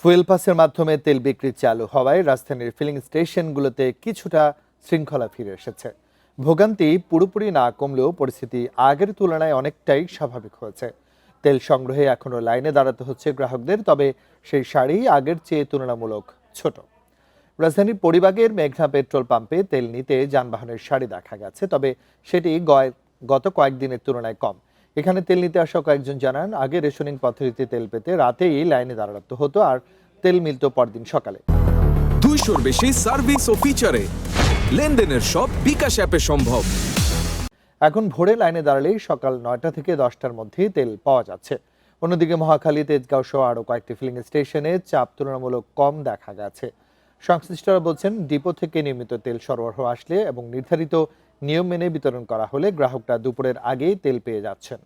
Fuel পাসের মাধ্যমে তেল বিক্রি চালু হওয়ায় রাজধানীর ফিলিং স্টেশনগুলোতে কিছুটা শৃঙ্খলা ফিরে এসেছে। ভোগান্তি পুরোপুরি না কমলেও পরিস্থিতি আগের তুলনায় অনেকটাই স্বাভাবিক হয়েছে। তেল সংগ্রহে এখনো লাইনে দাঁড়াতে হচ্ছে গ্রাহকদের, তবে সেই সারি আগের চেয়ে তুলনামূলক ছোট। রাজধানীর পরিবাগের মেঘনা পেট্রোল পাম্পে তেল নিতে যানবাহনের সারি দেখা গেছে, তবে সেটি গত কয়েকদিনের তুলনায় কম। এখানে তেল নিতে আসা কয়েকজন জানান, আগে রেশনিং পদ্ধতিতে তেল পেতে রাতেই লাইনে দাঁড়াতে হতো, আর তেল মিলত পরদিন সকালে। 200-র বেশি সার্ভিস ও ফিচারে লেনদেনের সব বিকাশ অ্যাপে সম্ভব। এখন ভোরে লাইনে দাঁড়ালেই সকাল 9টা থেকে 10টার মধ্যেই তেল পাওয়া যাচ্ছে। অন্যদিকে মহাখালী, তেজগাঁও সহ আরও কয়েকটি ফিলিং স্টেশনে চাপ তুলনামূলক কম দেখা গেছে। সংশ্লিষ্টরা বলছেন, ডিপো থেকে নিয়মিত তেল সরবরাহ আসলে এবং নির্ধারিত নিয়ম মেনে বিতরণ করা হলে গ্রাহকরা দুপুরের আগেই তেল পেয়ে যাচ্ছেন।